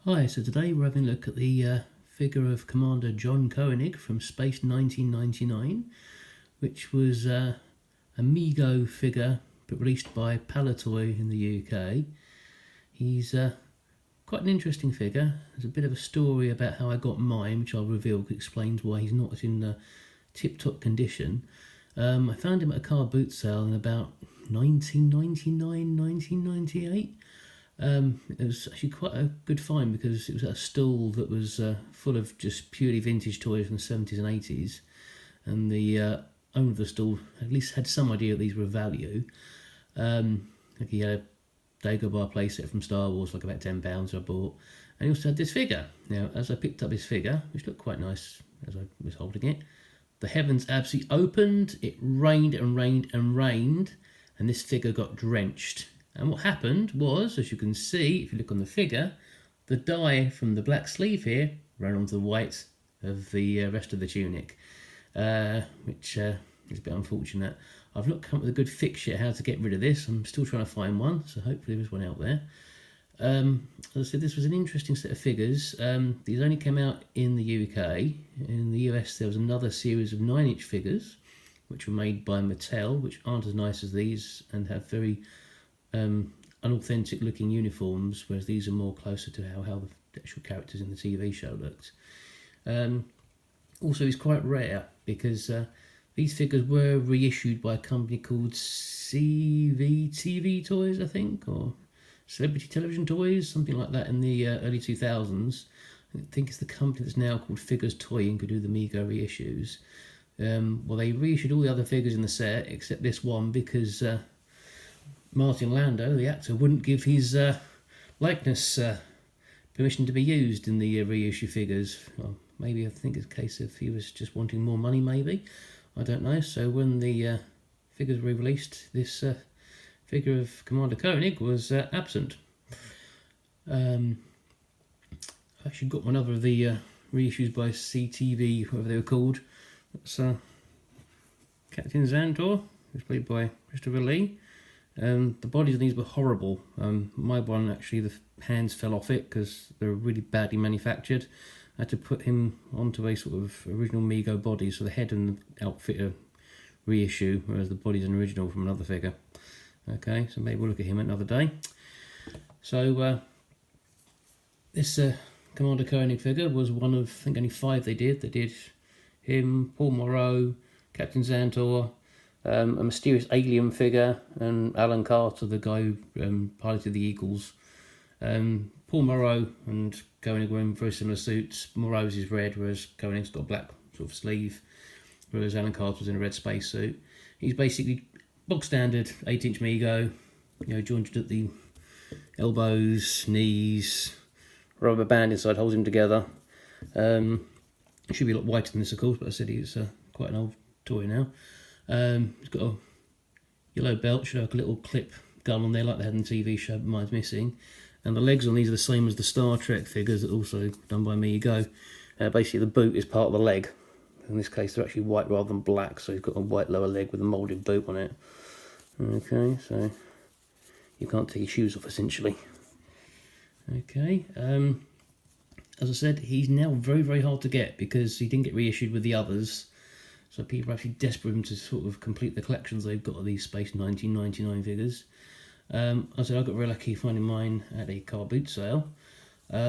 Hi, so today we're having a look at the figure of Commander John Koenig from Space 1999, which was a Mego figure but released by Palitoy in the UK. He's quite an interesting figure. There's a bit of a story about how I got mine, which I'll reveal, because it explains why he's not in the tip-top condition. I found him at a car boot sale in about 1999, 1998. It was actually quite a good find because it was at a stall that was full of just purely vintage toys from the 70s and 80s, and the owner of the stall at least had some idea that these were of value. Like he had a Dagobah playset from Star Wars, like about £10 I bought, and he also had this figure. Now, as I picked up his figure, which looked quite nice as I was holding it, the heavens absolutely opened, it rained and rained and rained, and this figure got drenched. And what happened was, as you can see, if you look on the figure, the dye from the black sleeve here ran onto the white of the rest of the tunic, which is a bit unfortunate. I've not come up with a good fix yet how to get rid of this. I'm still trying to find one, so hopefully there's one out there. As I said, this was an interesting set of figures. These only came out in the UK. In the US there was another series of 9-inch figures, which were made by Mattel, which aren't as nice as these and have very unauthentic looking uniforms, whereas these are more closer to how the actual characters in the TV show looked. Also, it's quite rare because these figures were reissued by a company called TV Toys, I think, or Celebrity Television Toys, something like that, in the early 2000s. I think it's the company that's now called Figures Toy and could do the Mego reissues. Well, they reissued all the other figures in the set except this one because Martin Landau, the actor, wouldn't give his likeness permission to be used in the reissue figures. Well, maybe I think it's a case of he was just wanting more money, maybe. I don't know. So when the figures were released, this figure of Commander Koenig was absent. I actually got one other of the reissues by CTV, whatever they were called. That's Captain Xantor, who's played by Christopher Lee. The bodies of these were horrible. My one, actually, the hands fell off it because they were really badly manufactured. I had to put him onto a sort of original Mego body, so the head and the outfit are reissue, whereas the body's an original from another figure. Okay, so maybe we'll look at him another day. So this Commander Koenig figure was one of, I think, only 5 they did. They did him, Paul Moreau, Captain Xantor, a mysterious alien figure, and Alan Carter, the guy who piloted the Eagles. Paul Moreau and Koenig were in very similar suits. Moreau's is red, whereas Koenig's got a black sort of sleeve, whereas Alan Carter was in a red spacesuit. He's basically bog standard 8-inch Mego, jointed at the elbows, knees, rubber band inside holds him together. It should be a lot whiter than this, of course, but I said he's quite an old toy now. He's got a yellow belt, should have a little clip gun on there like they had in the TV show, but mine's missing. And the legs on these are the same as the Star Trek figures, that also done by Mego. Basically the boot is part of the leg. In this case they're actually white rather than black, so he's got a white lower leg with a moulded boot on it. Okay, so you can't take your shoes off essentially. Okay, as I said, he's now very, very hard to get because he didn't get reissued with the others. So people are actually desperate to sort of complete the collections they've got of these Space 1999 figures. I said I got very lucky finding mine at a car boot sale, but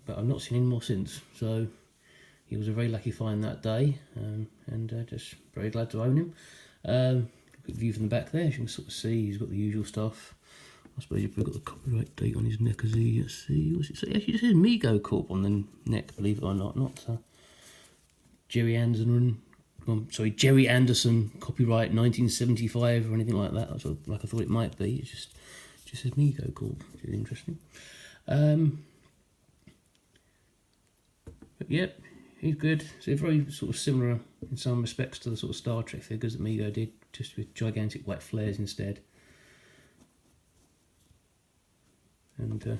I've not seen him more since. So he was a very lucky find that day, and just very glad to own him. Quick view from the back there, as you can sort of see, he's got the usual stuff. I suppose you've got the copyright date on his neck as he, let's see, what's it say? Actually, it says Mego Corp on the neck, believe it or not Jerry Anderson. Jerry Anderson, copyright 1975 or anything like that. That's like I thought it might be. It just says Mego Corp, which is interesting. But yep, he's good. So very sort of similar in some respects to the sort of Star Trek figures that Mego did, just with gigantic white flares instead. And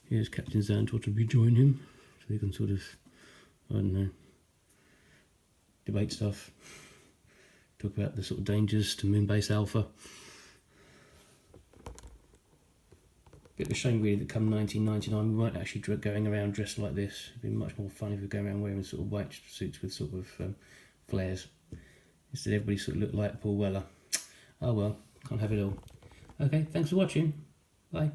here's Captain Xantor to rejoin him, so you can sort of, I don't know, debate stuff, talk about the sort of dangers to Moonbase Alpha. Bit of a shame really that come 1999 we weren't actually going around dressed like this. It'd been much more fun if we were going around wearing sort of white suits with sort of flares. Instead everybody sort of looked like Paul Weller. Oh well, can't have it all. Okay, thanks for watching. Bye.